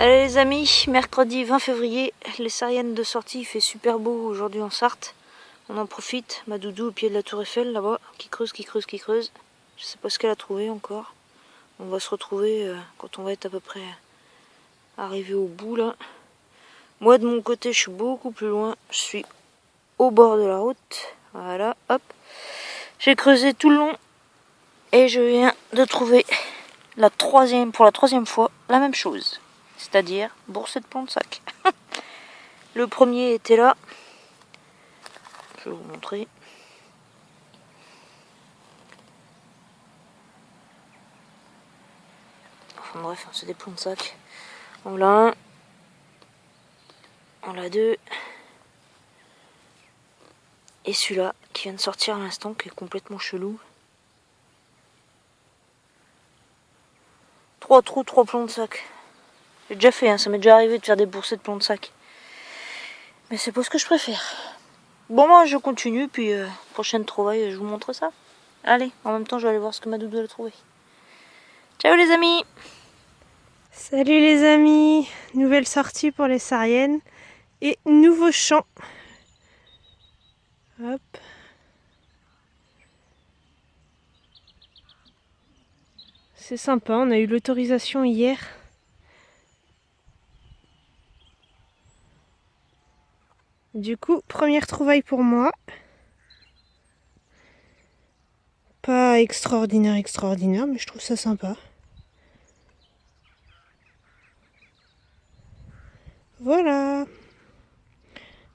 Allez les amis, mercredi 20 février, les sariennes de sortie, il fait super beau aujourd'hui en Sarthe. On en profite, ma doudou au pied de la tour Eiffel là-bas, qui creuse. Je sais pas ce qu'elle a trouvé encore. On va se retrouver quand on va être à peu près arrivé au bout là. Moi de mon côté je suis beaucoup plus loin, je suis au bord de la route. Voilà, hop. J'ai creusé tout le long et je viens de trouver pour la troisième fois la même chose. C'est-à-dire bourset de plomb de sac. Le premier était là. Je vais vous montrer. Enfin bref, c'est des plombs de sac. On l'a un. On l'a deux. Et celui-là qui vient de sortir à l'instant, qui est complètement chelou. 3 trous, 3 plombs de sac. J'ai déjà fait, hein, ça m'est déjà arrivé de faire des boursets de plombs de sac. Mais c'est pas ce que je préfère. Bon, moi je continue, puis prochaine trouvaille, je vous montre ça. Allez, en même temps, je vais aller voir ce que ma doudou a trouvé. Ciao les amis! Salut les amis! Nouvelle sortie pour les sariennes et nouveau champ. Hop. C'est sympa, on a eu l'autorisation hier. Du coup, première trouvaille pour moi. Pas extraordinaire, mais je trouve ça sympa. Voilà.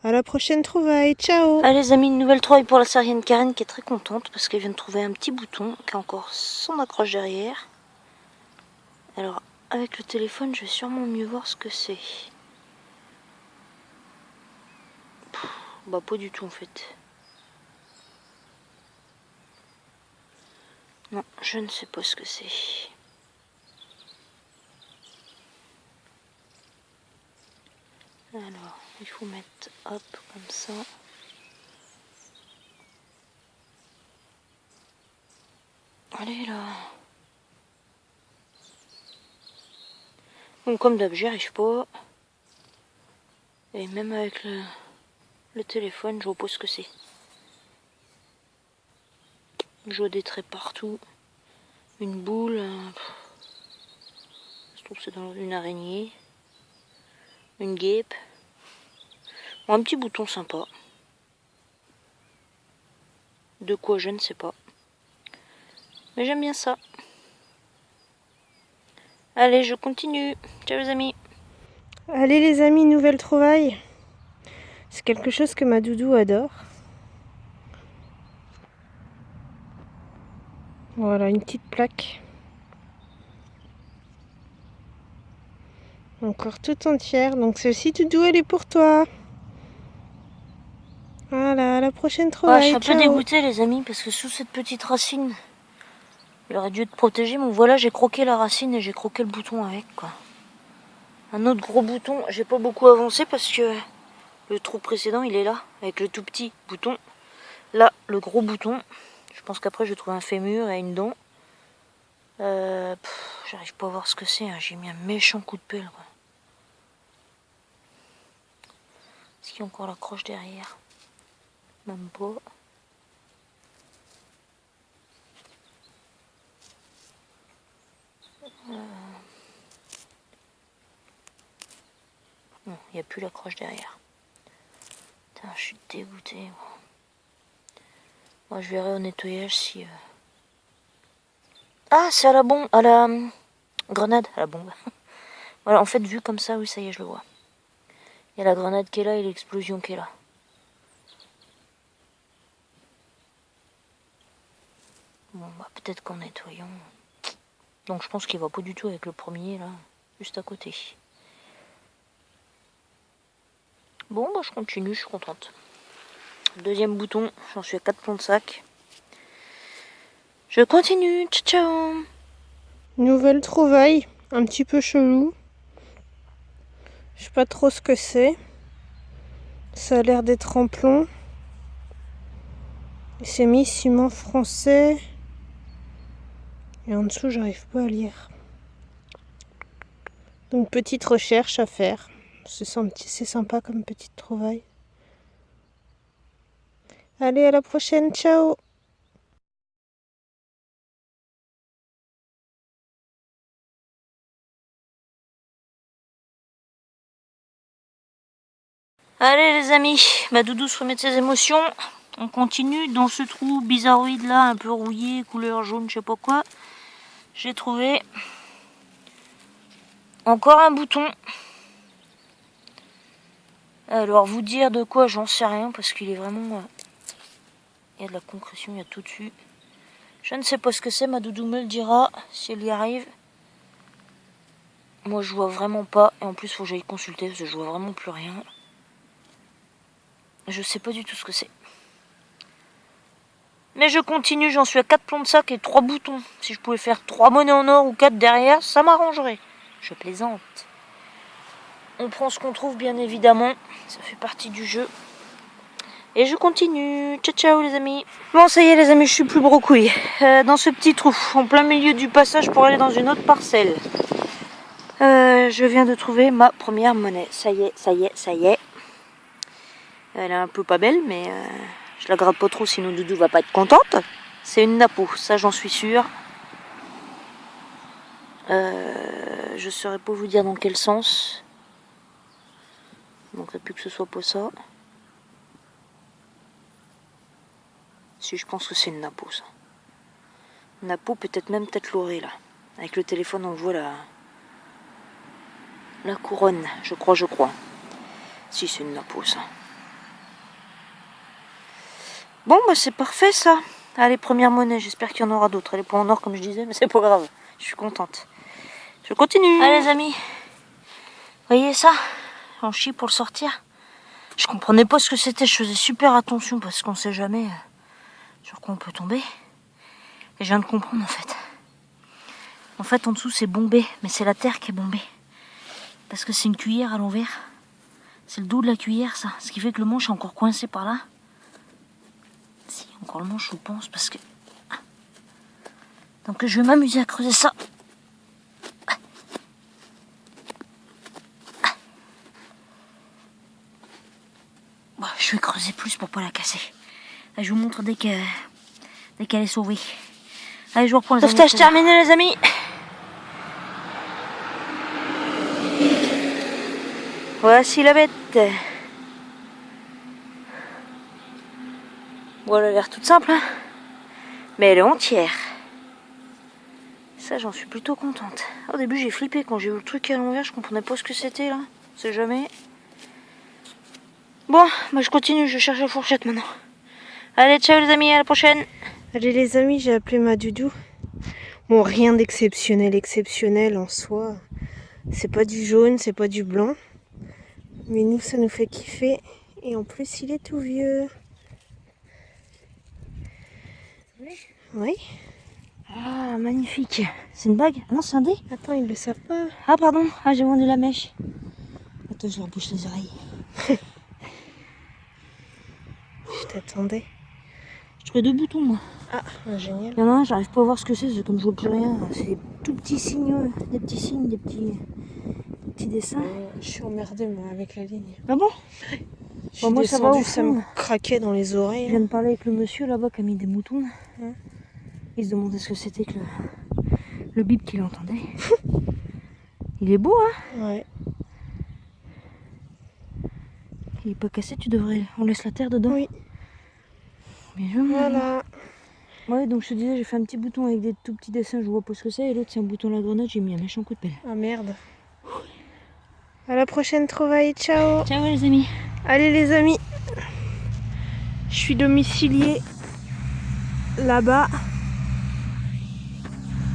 À la prochaine trouvaille. Ciao! Allez les amis, une nouvelle trouvaille pour la sarienne Karen qui est très contente parce qu'elle vient de trouver un petit bouton qui a encore son accroche derrière. Alors avec le téléphone, je vais sûrement mieux voir ce que c'est. Bah pas du tout en fait. Non, je ne sais pas ce que c'est. Alors, il faut mettre hop comme ça. Allez là. Donc comme d'hab, j'y arrive pas. Et même avec le téléphone, je vois pas ce que c'est. Je vois des traits partout. Une boule. Je trouve que c'est dans une araignée. Une guêpe. Bon, un petit bouton sympa. De quoi je ne sais pas. Mais j'aime bien ça. Allez, je continue. Ciao les amis. Allez les amis, nouvelle trouvaille. C'est quelque chose que ma doudou adore. Voilà, une petite plaque. Encore toute entière. Donc celle-ci, doudou, elle est pour toi. Voilà, à la prochaine Ah, je suis trouvaille. un peu Ciao! dégoûtée les amis parce que sous cette petite racine, il aurait dû être protégé. Mais voilà, j'ai croqué la racine et j'ai croqué le bouton avec quoi. Un autre gros bouton, j'ai pas beaucoup avancé parce que le trou précédent il est là, avec le tout petit bouton. Là, le gros bouton. Je pense qu'après je vais trouver un fémur et une dent. J'arrive pas à voir ce que c'est, hein. J'ai mis un méchant coup de pelle quoi. Est-ce qu'il y a encore la croche derrière? Même pas. Non, il n'y a plus la croche derrière. Putain, je suis dégoûtée. Moi, je verrai au nettoyage si... Ah, c'est à la bombe, à la grenade, à la bombe. Voilà, en fait, vu comme ça, oui, ça y est, je le vois. Il y a la grenade qui est là et l'explosion qui est là. Bon, bah, peut-être qu'en nettoyant... Donc, je pense qu'il va pas du tout avec le premier, là, juste à côté. Bon, bah, je continue, je suis contente. Deuxième bouton, j'en suis à 4 plombs de sac. Je continue, ciao ciao. Nouvelle trouvaille, un petit peu chelou. Je sais pas trop ce que c'est. Ça a l'air d'être en plomb. C'est mis ciment français. Et en dessous, j'arrive pas à lire. Donc petite recherche à faire. C'est sympa comme petite trouvaille. Allez, à la prochaine, ciao! Allez les amis, ma doudou se remet de ses émotions. On continue dans ce trou bizarroïde là, un peu rouillé, couleur jaune, je sais pas quoi. J'ai trouvé encore un bouton. Alors vous dire de quoi, j'en sais rien parce qu'il est vraiment... Il y a de la concrétion, il y a tout dessus. Je ne sais pas ce que c'est, ma doudou me le dira si elle y arrive. Moi je vois vraiment pas, et en plus il faut que j'aille consulter parce que je vois vraiment plus rien. Je sais pas du tout ce que c'est. Mais je continue, j'en suis à 4 plombs de sac et 3 boutons. Si je pouvais faire 3 monnaies en or ou 4 derrière, ça m'arrangerait. Je plaisante. On prend ce qu'on trouve bien évidemment, ça fait partie du jeu. Et je continue. Ciao ciao les amis. Bon ça y est les amis, je suis plus brocouille. Dans ce petit trou, en plein milieu du passage pour aller dans une autre parcelle. Je viens de trouver ma première monnaie. Ça y est, ça y est, ça y est. Elle est un peu pas belle mais je la gratte pas trop sinon Doudou va pas être contente. C'est une napo, ça j'en suis sûre. Je saurais pas vous dire dans quel sens. Il manquerait plus que ce soit pas ça. Si je pense que c'est une napo ça. Napo peut-être même tête lorée là. Avec le téléphone on voit la couronne, je crois. Si c'est une napo ça. Bon bah c'est parfait ça. Allez, première monnaie, j'espère qu'il y en aura d'autres. Elle est pas en or comme je disais, mais c'est pas grave. Je suis contente. Je continue. Allez les amis. Voyez ça? On chie pour le sortir. Je comprenais pas ce que c'était, je faisais super attention parce qu'on sait jamais sur quoi on peut tomber. Et je viens de comprendre en fait. En fait en dessous c'est bombé, mais c'est la terre qui est bombée. Parce que c'est une cuillère à l'envers. C'est le dos de la cuillère ça. Ce qui fait que le manche est encore coincé par là. Si, encore le manche je pense parce que... Donc je vais m'amuser à creuser ça. Bon, je vais creuser plus pour pas la casser. Là, je vous montre dès qu'elle est sauvée. Allez, je vous reprends les amis. Sauvetage terminé les amis. Voici la bête. Bon, elle a l'air toute simple, hein, mais elle est entière. Ça, j'en suis plutôt contente. Au début, j'ai flippé quand j'ai vu le truc à l'envers. Je comprenais pas ce que c'était là. On sait jamais. Bon, bah je continue. Je cherche la fourchette maintenant. Allez, ciao les amis, à la prochaine. Allez les amis, j'ai appelé ma doudou. Bon, rien d'exceptionnel en soi. C'est pas du jaune, c'est pas du blanc. Mais nous, ça nous fait kiffer. Et en plus, il est tout vieux. Oui. Ah, magnifique. C'est une bague? Non, c'est un dé? Attends, ils le savent pas. Ah, pardon. Ah, j'ai vendu la mèche. Attends, je leur bouche les oreilles. Je t'attendais. Je trouvais 2 boutons, moi. Ah, génial. Il y en a un, j'arrive pas à voir ce que c'est. Comme je vois plus rien. C'est des tout petits signes, des petits signes, des petits dessins. Je suis emmerdée, moi, avec la ligne. Ah bon? Bon, moi, ça va au fond. Ça me craquait dans les oreilles. Je viens de parler avec le monsieur là-bas qui a mis des moutons. Hein? Il se demandait ce que c'était que le bip qu'il entendait. Il est beau, hein? Ouais. Il est pas cassé, tu devrais... On laisse la terre dedans? Oui. Bien joué, voilà. Ouais, donc je te disais, j'ai fait un petit bouton avec des tout petits dessins, je vois pas ce que c'est. Et l'autre, c'est un bouton à la grenade, j'ai mis un méchant coup de pelle. Ah merde. À la prochaine trouvaille, ciao. Ciao les amis. Allez les amis. Je suis domiciliée là-bas.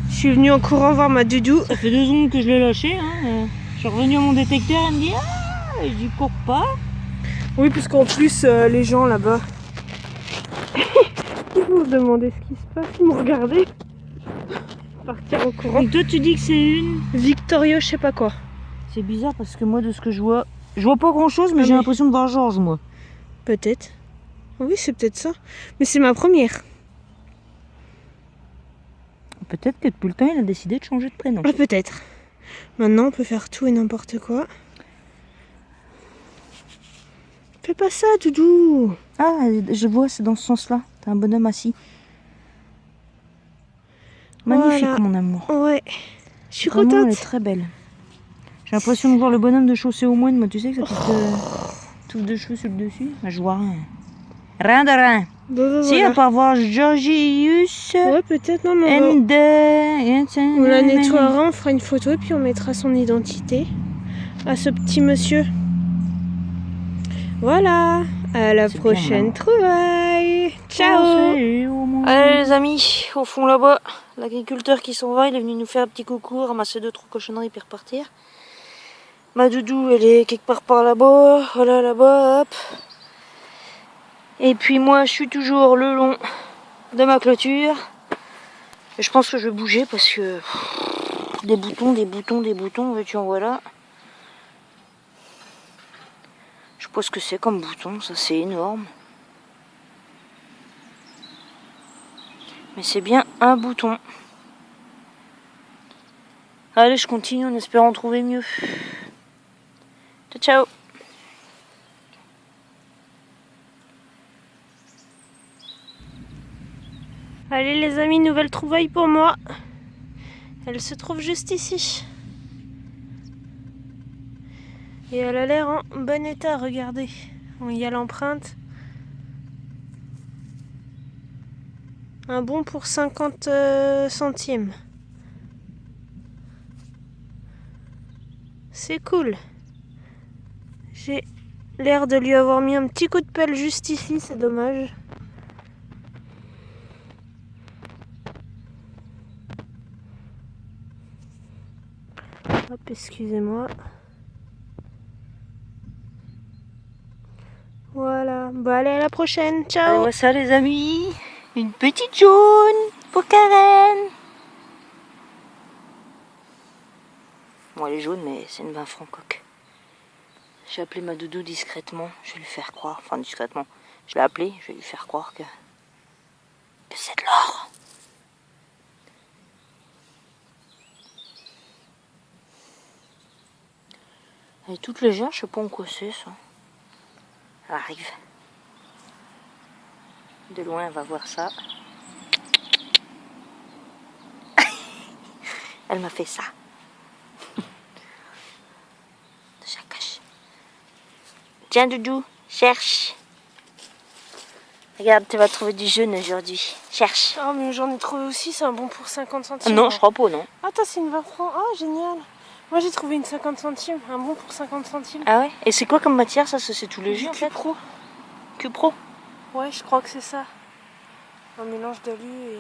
Je suis venue en courant voir ma doudou. Ça fait 2 secondes que je l'ai lâché. Hein. Je suis revenue à mon détecteur, elle me dit ah, et je dis cours pas. Oui, parce qu'en plus, les gens là-bas, ils vont se demander ce qui se passe, ils m'ont regardé. Partir en courant. Donc toi, tu dis que c'est une Victorio, je sais pas quoi. C'est bizarre parce que moi, de ce que je vois pas grand-chose, mais j'ai l'impression de voir Georges, moi. Peut-être. Oui, c'est peut-être ça. Mais c'est ma première. Peut-être que depuis le temps, il a décidé de changer de prénom. Ah, peut-être. Maintenant, on peut faire tout et n'importe quoi. Fais pas ça, Doudou. Ah, je vois, c'est dans ce sens-là. T'as un bonhomme assis. Magnifique, Voilà. mon amour. Ouais. Je suis Vraiment, contente. elle est très belle. J'ai l'impression de voir le bonhomme de chaussée au moine. Moi, tu sais que ça petite touffe de cheveux sur le dessus. Mais je vois rien. Rien de rien. Bon, Si, voilà. à part voir Georgius Ouais, peut-être, non, mais on la nettoiera, on fera une photo et puis on mettra son identité à ce petit monsieur. Voilà. À la C'est prochaine bien, trouvaille. Ciao. Allez les amis, au fond là-bas, l'agriculteur qui s'en va, il est venu nous faire un petit coucou, ramasser 2-3 cochonneries puis repartir. Ma doudou, elle est quelque part par là-bas, voilà là-bas, hop. Et puis moi, je suis toujours le long de ma clôture. Et je pense que je vais bouger parce que des boutons, veux-tu en voilà. Je sais pas ce que c'est comme bouton, ça c'est énorme. Mais c'est bien un bouton. Allez, je continue en espérant trouver mieux. Ciao, ciao. Allez les amis, nouvelle trouvaille pour moi. Elle se trouve juste ici. Et elle a l'air en bon état, regardez. Il y a l'empreinte. Un bon pour 50 centimes. C'est cool. J'ai l'air de lui avoir mis un petit coup de pelle juste ici, c'est dommage. Hop, excusez-moi. Voilà. Bon, allez, à la prochaine. Ciao. Allez, moi ça les amis. Une petite jaune pour Karen. Bon, elle est jaune, mais c'est une 20 francs coque. J'ai appelé ma doudou discrètement. Je vais lui faire croire, enfin discrètement. Je l'ai appelée, je vais lui faire croire que c'est de l'or. Elle est toute légère, je sais pas en quoi c'est ça. Elle arrive. De loin, elle va voir ça. Elle m'a fait ça. Ça cache. Tiens, doudou, cherche. Regarde, tu vas trouver du jaune aujourd'hui. Cherche. Oh, mais j'en ai trouvé aussi, c'est un bon pour 50 centimes. Non, je crois pas, non. Attends, c'est une 20 francs. Ah, génial. Moi, j'ai trouvé une 50 centimes. Un bon pour 50 centimes. Ah ouais? Et c'est quoi comme matière ça? C'est tout léger en fait? Cupro. Cupro? Ouais, je crois que c'est ça. Un mélange d'alu et...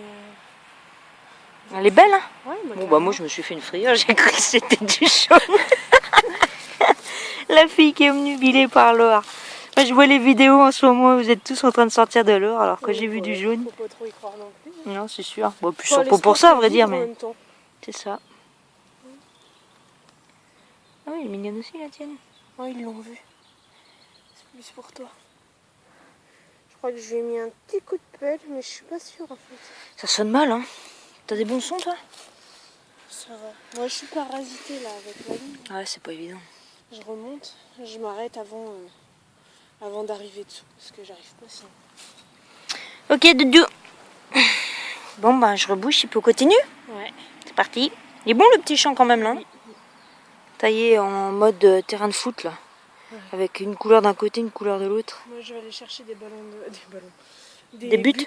Elle est belle, hein? Ouais, Bon, bah moi je me suis fait une frayeur, j'ai cru que c'était du jaune. La fille qui est obnubilée par l'or. Moi je vois les vidéos en ce moment, vous êtes tous en train de sortir de l'or alors que j'ai vu du jaune. Faut pas trop y croire non plus. Non, c'est sûr. Bon, plus Faut pas pour ça, à vrai dire, en mais même temps. c'est ça. Ah oui, elle est mignonne aussi la tienne. Oh, ils l'ont vu. C'est plus pour toi. Je crois que je lui ai mis un petit coup de pelle, mais je suis pas sûre en fait. Ça sonne mal, hein? T'as des bons sons, toi? Ça va. Moi, je suis parasitée là avec la ligne. Ouais, c'est pas évident. Je remonte, je m'arrête avant d'arriver dessous, parce que j'arrive pas sinon. Ok, doudou. Bon, bah je rebouche, il peut continuer. Ouais. C'est parti. Il est bon le petit champ quand même, là. Oui. Taillé en mode terrain de foot, là. Ouais. Avec une couleur d'un côté, une couleur de l'autre. Moi, je vais aller chercher des ballons. Des buts.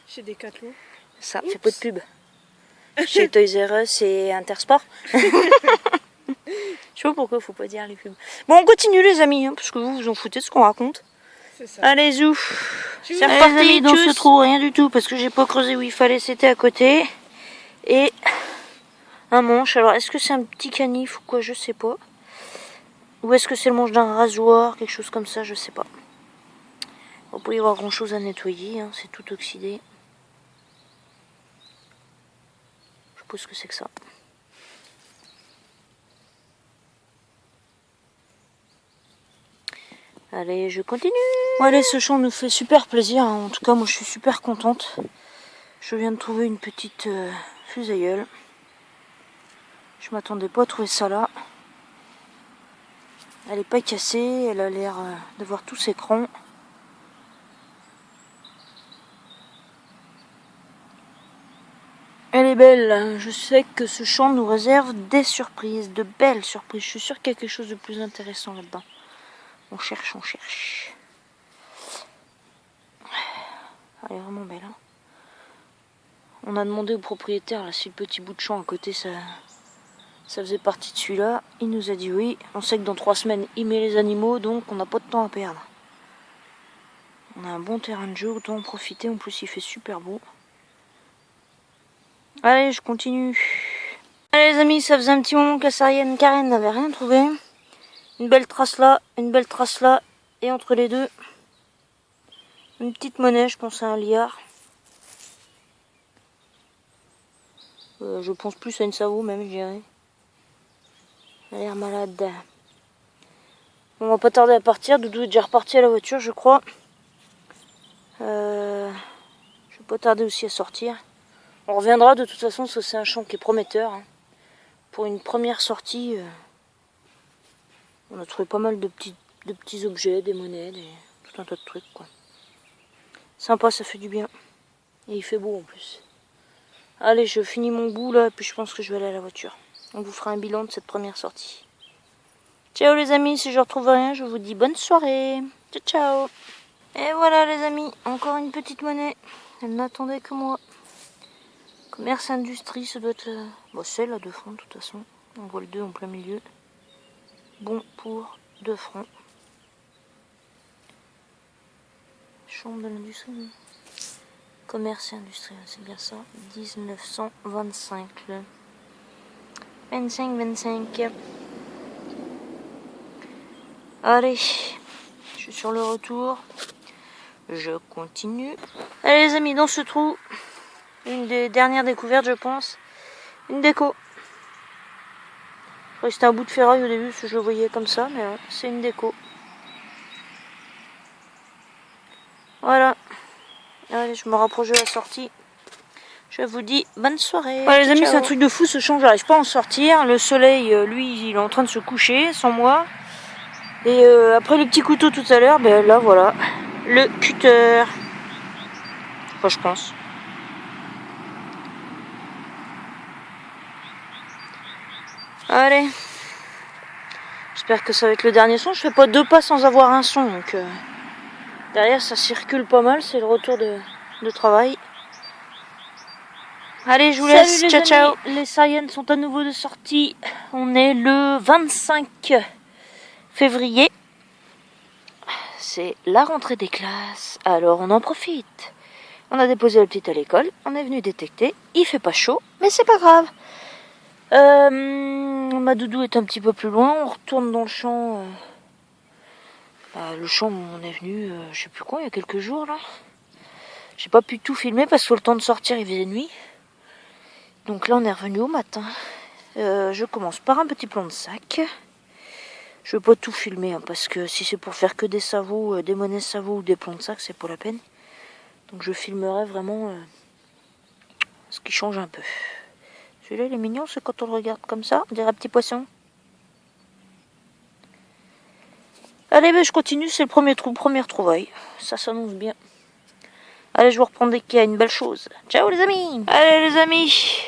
Chez Decathlon. Ça, Oups. fait pas de pub. Chez Toys R Us et Intersport. Je sais pas pourquoi faut pas dire les pubs. Bon, on continue les amis, hein, parce que vous en foutez de ce qu'on raconte. C'est ça. Allez, zou. Tchuss. C'est reparti dans ce trou, rien du tout, parce que j'ai pas creusé où il fallait, c'était à côté. Et un manche. Alors, est-ce que c'est un petit canif ou quoi, je sais pas. Ou est-ce que c'est le manche d'un rasoir, quelque chose comme ça, je sais pas. On peut y avoir grand chose à nettoyer, hein, c'est tout oxydé. Je sais pas ce que c'est que ça. Allez, je continue. Bon, allez, ce champ nous fait super plaisir, hein. En tout cas, moi je suis super contente. Je viens de trouver une petite fusailleule. Je m'attendais pas à trouver ça là. Elle est pas cassée, elle a l'air d'avoir tous ses crans. Elle est belle. Je sais que ce champ nous réserve des surprises, de belles surprises. Je suis sûre qu'il y a quelque chose de plus intéressant là-dedans. On cherche, on cherche. Elle est vraiment belle. Hein. On a demandé au propriétaire là, si le petit bout de champ à côté ça faisait partie de celui-là. Il nous a dit oui. On sait que dans 3 semaines il met les animaux, donc on n'a pas de temps à perdre. On a un bon terrain de jeu, autant en profiter. En plus il fait super beau. Allez, je continue. Allez les amis, ça faisait un petit moment que la sarienne Karen n'avait rien trouvé. Une belle trace là, une belle trace là. Et entre les deux, une petite monnaie, je pense à un liard. Je pense plus à une savo même, je dirais. Elle a l'air malade. On va pas tarder à partir. Doudou est déjà reparti à la voiture, je crois. Je vais pas tarder aussi à sortir. On reviendra de toute façon, parce que c'est un champ qui est prometteur. Hein. Pour une première sortie, on a trouvé pas mal de petits objets, des monnaies, tout un tas de trucs, quoi. Sympa, ça fait du bien. Et il fait beau en plus. Allez, je finis mon bout là, et puis je pense que je vais aller à la voiture. On vous fera un bilan de cette première sortie. Ciao les amis, si je retrouve rien, je vous dis bonne soirée. Ciao, ciao. Et voilà les amis, encore une petite monnaie. Elle n'attendait que moi. Commerce industrie, ça doit être... Bon, c'est là, 2 francs de toute façon. On voit le 2 en plein milieu. Bon pour 2 francs. Chambre de l'industrie. Commerce et industrie, c'est bien ça. 1925. 25. Allez, je suis sur le retour. Je continue. Allez les amis, dans ce trou, une des dernières découvertes, je pense. Une déco. C'était un bout de ferraille au début, parce que je le voyais comme ça, mais c'est une déco. Voilà. Allez, je me rapproche de la sortie. Je vous dis bonne soirée. Ouais, les amis, c'est un truc de fou ce champ, j'arrive pas à en sortir. Le soleil, lui, il est en train de se coucher sans moi. Et après le petit couteau tout à l'heure, ben là voilà, le cutter. Enfin, je pense. Allez. J'espère que ça va être le dernier son. Je fais pas 2 pas sans avoir un son, donc derrière ça circule pas mal, c'est le retour de travail. Allez, je vous laisse. Ciao, ciao. Les sariennes sont à nouveau de sortie. On est le 25 février. C'est la rentrée des classes, alors on en profite. On a déposé la petite à l'école, on est venu détecter. Il fait pas chaud, mais c'est pas grave. Ma doudou est un petit peu plus loin. On retourne dans le champ. Le champ où on est venu, je sais plus quand, il y a quelques jours là. J'ai pas pu tout filmer parce que le temps de sortir il faisait nuit. Donc là on est revenu au matin. Je commence par un petit plan de sac. Je vais pas tout filmer hein, parce que si c'est pour faire que des savots, des monnaies savots ou des plans de sac, c'est pas la peine. Donc je filmerai vraiment ce qui change un peu. Celui-là il est mignon, c'est quand on le regarde comme ça, on dirait un petit poisson. Allez, ben, je continue, c'est le premier trou, première trouvaille. Ça s'annonce bien. Allez, je vous reprends dès qu'il y a une belle chose. Ciao les amis. Allez les amis.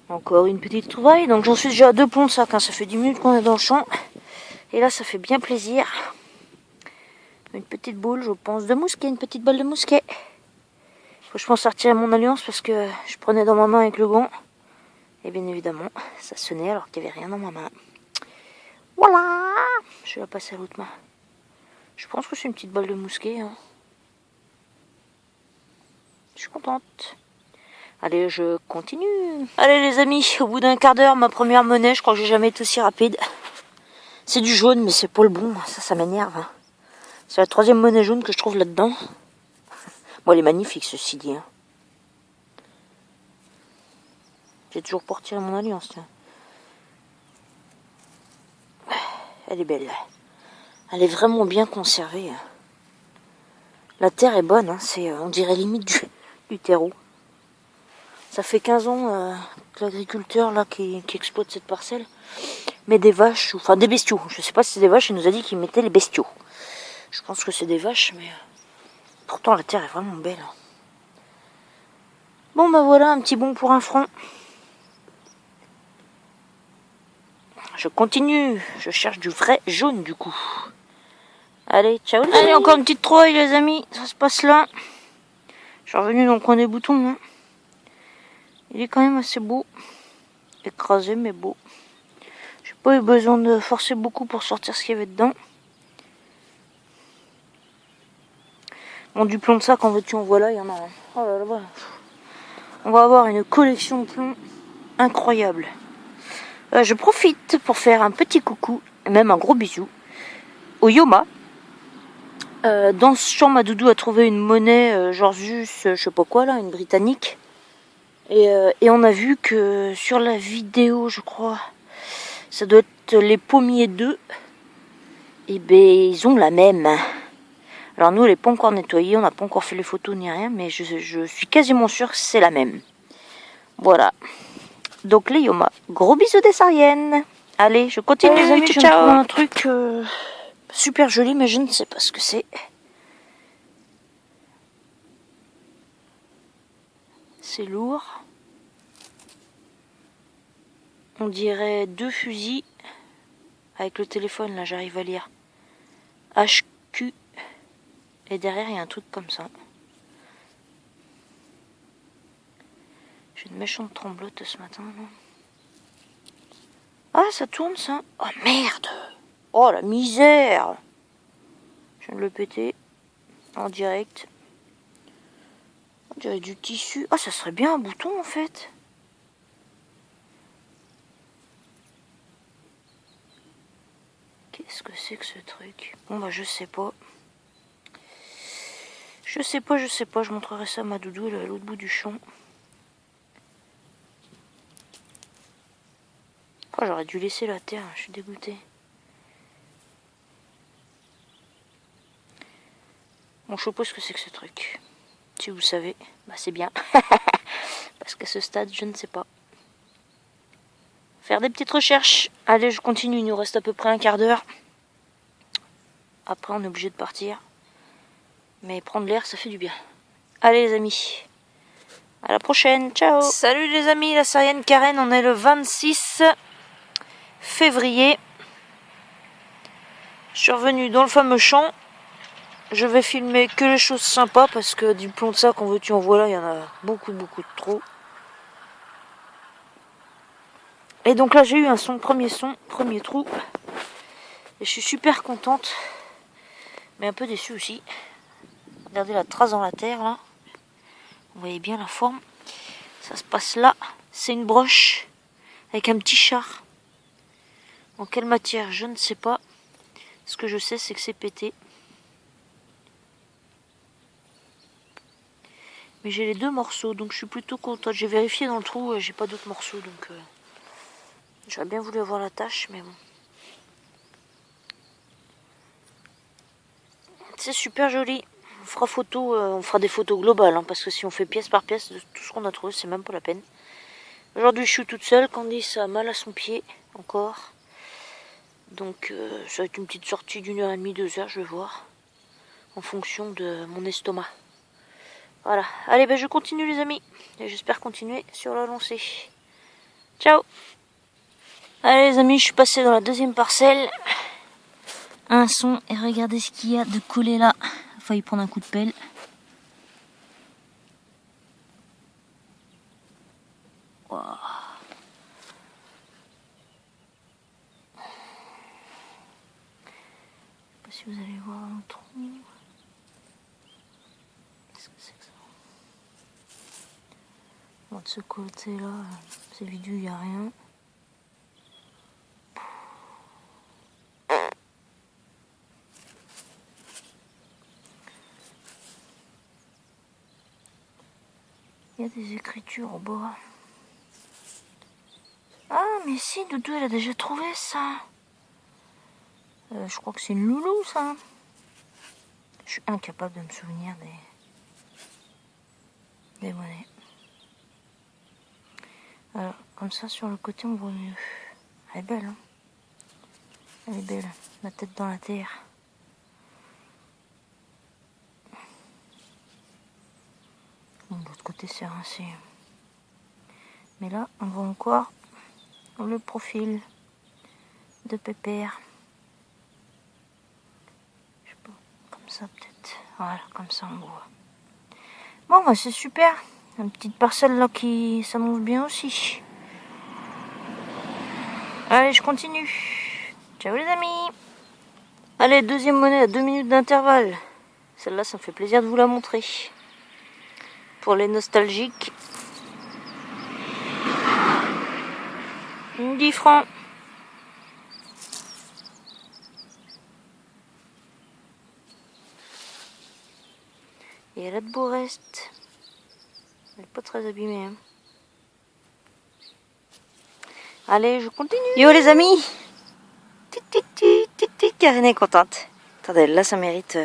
Encore une petite trouvaille. Donc j'en suis déjà à 2 plombs de sac. Hein. Ça fait 10 minutes qu'on est dans le champ. Et là, ça fait bien plaisir. Une petite boule, je pense, de mousquet. Une petite balle de mousquet. Faut que je pense sortir mon alliance parce que je prenais dans ma main avec le gant. Et bien évidemment, ça sonnait alors qu'il n'y avait rien dans ma main. Voilà. Je vais la passer à l'autre main. Je pense que c'est une petite balle de mousquet. Hein. Je suis contente. Allez, je continue. Allez les amis, au bout d'un quart d'heure, ma première monnaie, je crois que j'ai jamais été aussi rapide. C'est du jaune, mais c'est pas le bon. Ça m'énerve. Hein. C'est la 3e monnaie jaune que je trouve là-dedans. Bon, elle est magnifique, ceci dit. Hein. J'ai toujours pas retiré mon alliance, tiens. Elle est belle. Elle est vraiment bien conservée. Hein. La terre est bonne, hein. C'est, on dirait limite du terreau. Ça fait 15 ans que l'agriculteur là qui exploite cette parcelle met des vaches, enfin des bestiaux. Je sais pas si c'est des vaches, il nous a dit qu'il mettait les bestiaux. Je pense que c'est des vaches, mais pourtant la terre est vraiment belle. Bon bah voilà, un petit bond pour un franc. Je continue, je cherche du vrai jaune du coup. Allez, ciao les amis. Allez, encore une petite trouvaille les amis, ça se passe là. Je suis revenu dans le coin des boutons. Hein. Il est quand même assez beau. Écrasé mais beau. J'ai pas eu besoin de forcer beaucoup pour sortir ce qu'il y avait dedans. Bon, du plomb de sac en veux-tu en voilà, il y en a un. Oh là là, voilà. On va avoir une collection de plomb incroyable. Je profite pour faire un petit coucou, et même un gros bisou, au Yoma. Dans ce champ, ma doudou a trouvé une monnaie, genre juste, je sais pas quoi là, une britannique. Et on a vu que sur la vidéo, je crois, ça doit être les pommiers 2. Et ben ils ont la même. Alors nous, elle n'est pas encore nettoyée, on n'a pas encore fait les photos ni rien, mais je suis quasiment sûre que c'est la même. Voilà. Donc les Yoma, gros bisous des Sariennes. Allez, je continue les amis, je viens de trouver un truc super joli, mais je ne sais pas ce que c'est. C'est lourd. On dirait 2 fusils. Avec le téléphone, là, j'arrive à lire. HQ. Et derrière, il y a un truc comme ça. J'ai une méchante tremblote ce matin. Non ah, ça tourne, ça. Oh, merde. Oh, la misère. Je viens de le péter. En direct. On dirait du tissu. Ah, ça serait bien un bouton, en fait. Qu'est-ce que c'est que ce truc? Bon, bah, je sais pas. Je sais pas. Je montrerai ça à ma doudou, elle est à l'autre bout du champ. Oh, j'aurais dû laisser la terre, je suis dégoûtée. Bon, je sais pas ce que c'est que ce truc. Si vous savez, bah c'est bien. Parce qu'à ce stade, je ne sais pas. Faire des petites recherches. Allez, je continue, il nous reste à peu près un quart d'heure. Après, on est obligé de partir. Mais prendre l'air, ça fait du bien. Allez les amis. À la prochaine, ciao. Salut les amis, la Sarienne Karen, on est le 26 février. Je suis revenue dans le fameux champ. Je vais filmer que les choses sympas parce que du plomb de sac, en veux-tu en voilà, il y en a beaucoup de trop. Et donc là, j'ai eu un premier trou. Et je suis super contente, mais un peu déçue aussi. Regardez la trace dans la terre là. Vous voyez bien la forme. Ça se passe là. C'est une broche avec un petit char. En quelle matière, je ne sais pas. Ce que je sais, c'est que c'est pété. Mais j'ai les 2 morceaux, donc je suis plutôt contente. J'ai vérifié dans le trou, j'ai pas d'autres morceaux, donc j'aurais bien voulu avoir la tâche, mais bon. C'est super joli. On fera on fera des photos globales, hein, parce que si on fait pièce par pièce de tout ce qu'on a trouvé, c'est même pas la peine. Aujourd'hui, je suis toute seule. Candice a mal à son pied, encore. Donc, ça va être une petite sortie d'1h30, 2h, je vais voir. En fonction de mon estomac. Voilà. Allez, ben je continue les amis. Et j'espère continuer sur la lancée. Ciao. Allez les amis, je suis passée dans la deuxième parcelle. Un son et regardez ce qu'il y a de collé là. Il a failli prendre un coup de pelle. Wow. Je sais pas si vous allez voir dans le trou. Qu'est-ce que c'est que ça? Bon, de ce côté là, c'est vide, il n'y a rien. Il y a des écritures au bas. Ah, mais si, Doudou, elle a déjà trouvé ça. Je crois que c'est une loulou, ça. Je suis incapable de me souvenir des monnaies. comme ça, sur le côté, on voit mieux. Elle est belle, hein. Elle est belle, la tête dans la terre. Bon, de l'autre côté, c'est rincé. Mais là, on voit encore le profil de Pépère. Je sais pas, comme ça peut-être. Voilà, comme ça on voit. Bon, bah c'est super. Une petite parcelle là qui s'annonce bien aussi. Allez, je continue. Ciao les amis. Allez, deuxième monnaie à 2 minutes d'intervalle. Celle-là, ça me fait plaisir de vous la montrer. Pour les nostalgiques. 10 francs. Et elle a de beaux restes. Elle n'est pas très abîmée. Hein. Allez, je continue. Yo les amis. Karine est contente. Attendez, là ça mérite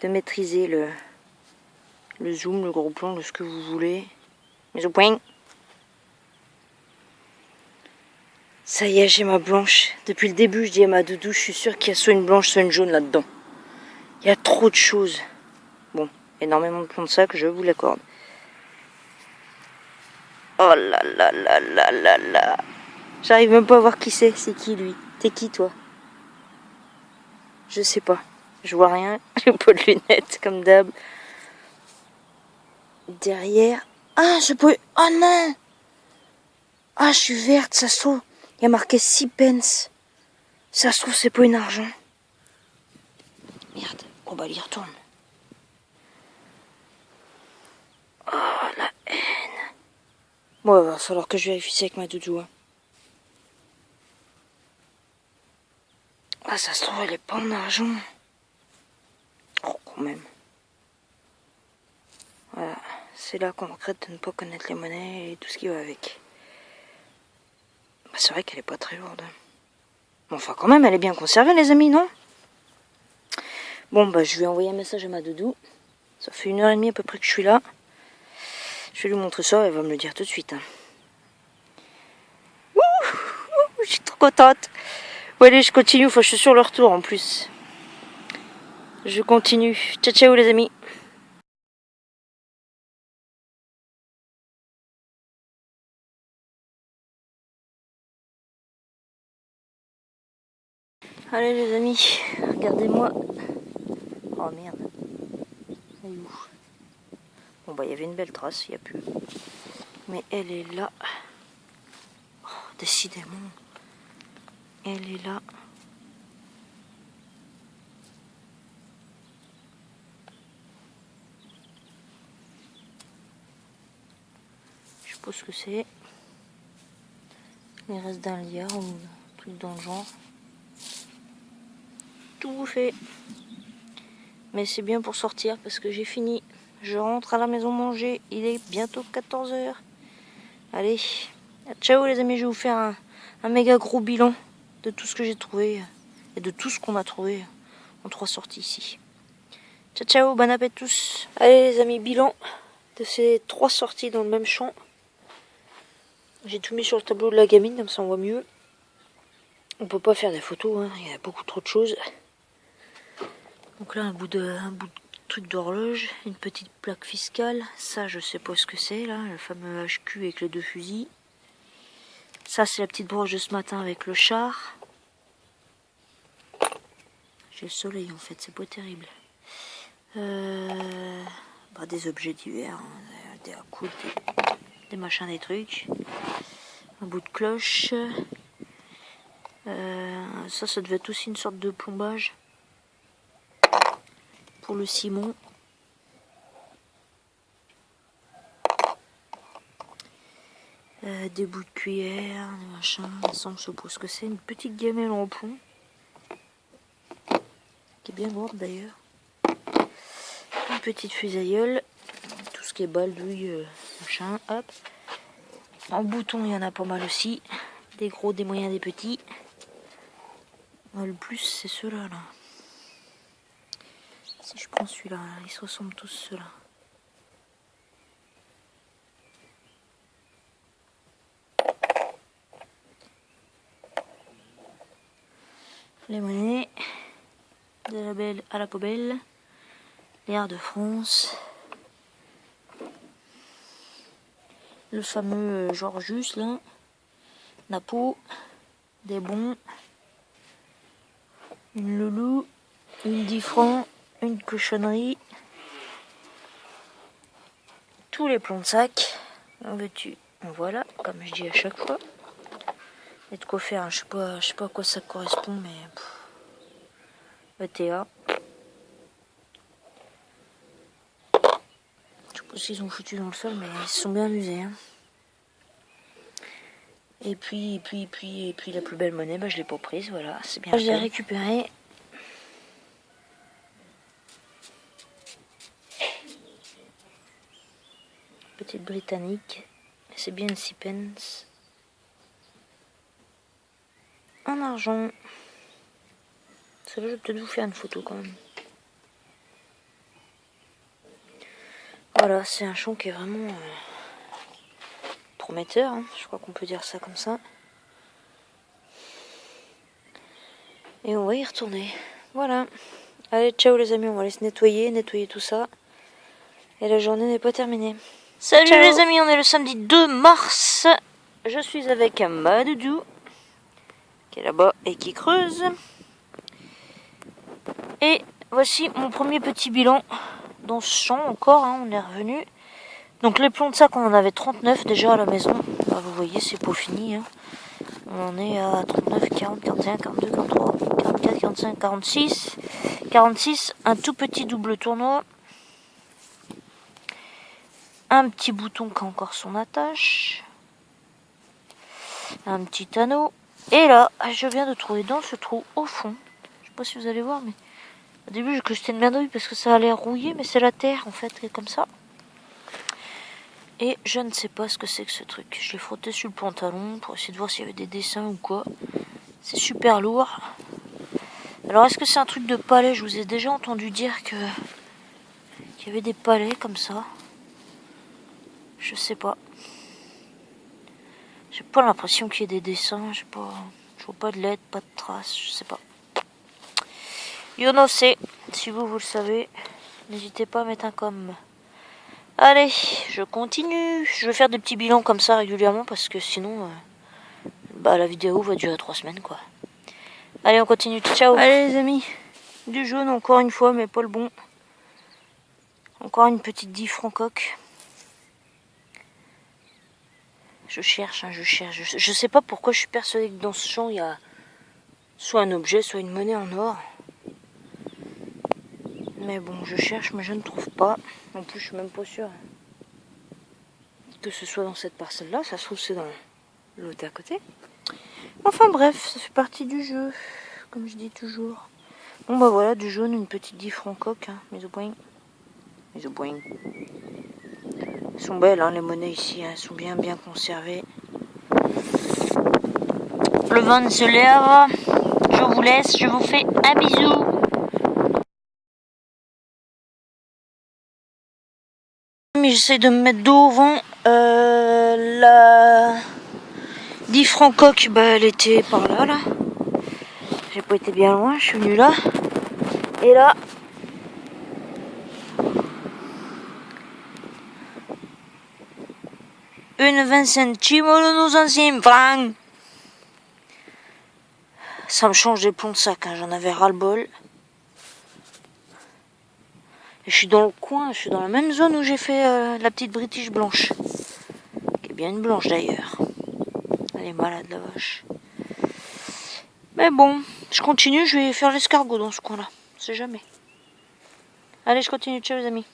de maîtriser le zoom, le gros plan, ce que vous voulez. Mais au point. Ça y est, j'ai ma blanche. Depuis le début, je dis à ma doudou, je suis sûre qu'il y a soit une blanche, soit une jaune là-dedans. Il y a trop de choses. Bon, énormément de plomb de sac, je vous l'accorde. Oh là là là là là là. J'arrive même pas à voir qui c'est. C'est qui lui? T'es qui toi? Je sais pas. Je vois rien. J'ai pas de lunettes comme d'hab. Derrière. Ah, je peux. Oh non! Ah, je suis verte, ça se trouve. Il y a marqué 6 pence. Ça se trouve, c'est pas une argent. Merde, on va y retourne. Oh, la haine. Bon, il va falloir que je vérifie ça avec ma doudou. Hein. Ah, ça se trouve, elle est pas en argent. Oh, quand même. Voilà, c'est là qu'on regrette de ne pas connaître les monnaies et tout ce qui va avec. Bah, c'est vrai qu'elle est pas très lourde. Bon, enfin, quand même, elle est bien conservée, les amis, non? Bon, bah, je vais envoyer un message à ma doudou. Ça fait 1h30 à peu près que je suis là. Je vais lui montrer ça, elle va me le dire tout de suite. Hein. Ouh, je suis trop contente. Bon, allez, je continue, enfin, je suis sur le retour en plus. Je continue. Ciao, ciao, les amis. Allez, les amis, regardez-moi. Oh merde. Elle est où? Bon, bah, il y avait une belle trace, il n'y a plus. Mais elle est là. Oh, décidément. Elle est là. Je sais pas ce que c'est. Les restes d'un liard ou un truc dans le genre. Tout fait. Mais c'est bien pour sortir parce que j'ai fini. Je rentre à la maison manger. Il est bientôt 14h. Allez. Ciao les amis, je vais vous faire un méga gros bilan de tout ce que j'ai trouvé. Et de tout ce qu'on a trouvé en 3 sorties ici. Ciao ciao, bon appétit tous. Allez les amis, bilan de ces 3 sorties dans le même champ. J'ai tout mis sur le tableau de la gamine, comme ça on voit mieux. On peut pas faire des photos, hein. Il y a beaucoup trop de choses. Donc là un bout de truc d'horloge, une petite plaque fiscale. Ça je sais pas ce que c'est là, le fameux HQ avec les 2 fusils. Ça c'est la petite broche de ce matin avec le char. J'ai le soleil en fait, c'est pas terrible. Bah, des objets divers, hein, des à coups, des machins, des trucs. Un bout de cloche. Ça devait être aussi une sorte de plombage pour le ciment. Des bouts de cuillère, des machins. Ça, on se suppose que c'est une petite gamelle en plomb qui est bien lourde d'ailleurs. Une petite fusailleule, tout ce qui est baldouille, machin, hop. En bouton, il y en a pas mal aussi. Des gros, des moyens, des petits. Le plus, c'est ceux-là, là. Si je prends celui-là, là, ils se ressemblent tous, ceux-là. les monnaies de la belle à la poubelle, l'air de France, le fameux Georgius là, Napo, des bons, une loulou, une 10 francs, une cochonnerie, tous les plombs de sac, en veux-tu, voilà, comme je dis à chaque fois. Et de quoi faire, hein. Je sais pas à quoi ça correspond, mais ETA. Je sais pas s'ils ont foutu dans le sol, mais ils se sont bien amusés. Hein. Et puis la plus belle monnaie, bah, je l'ai pas prise, voilà, c'est bien. Je l'ai récupérée. Petite britannique, c'est bien une 6 pence. En argent. Ça, je vais peut-être vous faire une photo quand même. Voilà, c'est un champ qui est vraiment prometteur, hein. Je crois qu'on peut dire ça comme ça. Et on va y retourner. Voilà. Allez, ciao les amis, on va aller se nettoyer tout ça. Et la journée n'est pas terminée. Salut ciao les amis, on est le samedi 2 mars. Je suis avec ma doudou, qui est là-bas et qui creuse. Et voici mon premier petit bilan dans ce champ encore, hein, on est revenu. Donc les plombs de sac, on en avait 39 déjà à la maison. Bah, vous voyez, c'est pas fini. Hein. On en est à 39, 40, 41, 42, 43, 44, 45, 46. 46, un tout petit double tournoi. Un petit bouton qui a encore son attache. Un petit anneau. Et là, je viens de trouver dans ce trou au fond. Je sais pas si vous allez voir, mais au début j'ai cru que c'était une merdouille parce que ça a l'air rouillé, mais c'est la terre en fait qui est comme ça. Et je ne sais pas ce que c'est que ce truc. Je l'ai frotté sur le pantalon pour essayer de voir s'il y avait des dessins ou quoi. C'est super lourd. Alors est-ce que c'est un truc de palais? Je vous ai déjà entendu dire qu'il y avait des palais comme ça. Je sais pas. J'ai pas l'impression qu'il y ait des dessins. Je vois pas de lettres, pas de traces. Je sais pas. You know c'est. Si vous le savez, n'hésitez pas à mettre un com. Allez, je continue. Je vais faire des petits bilans comme ça régulièrement parce que sinon, la vidéo va durer 3 semaines quoi. Allez, on continue. Ciao. Allez les amis, du jaune encore une fois, mais pas le bon. Encore une petite 10 francs coque. Je cherche. Je sais pas pourquoi je suis persuadée que dans ce champ il y a soit un objet, soit une monnaie en or. Mais bon, je cherche, mais je ne trouve pas. En plus, je suis même pas sûre que ce soit dans cette parcelle-là. Ça se trouve, c'est dans l'autre à côté. Enfin bref, ça fait partie du jeu, comme je dis toujours. Bon bah voilà, du jaune, une petite 10 francs coque, hein, mise au point. Elles sont belles, hein, les monnaies ici, hein, elles sont bien conservées. Le vent se lève. Je vous laisse, je vous fais un bisou. J'essaie de me mettre dos au vent. La 10 francs coque, elle était par là. J'ai pas été bien loin, je suis venue là. Et là, une 20 centimes de nos anciens francs. Ça me change des plombs de sac, hein. J'en avais ras-le-bol. Et je suis dans le coin, je suis dans la même zone où j'ai fait la petite British blanche. Qui est bien une blanche d'ailleurs. Elle est malade la vache. Mais bon, je continue, je vais faire l'escargot dans ce coin-là. On sait jamais. Allez, je continue, ciao les amis.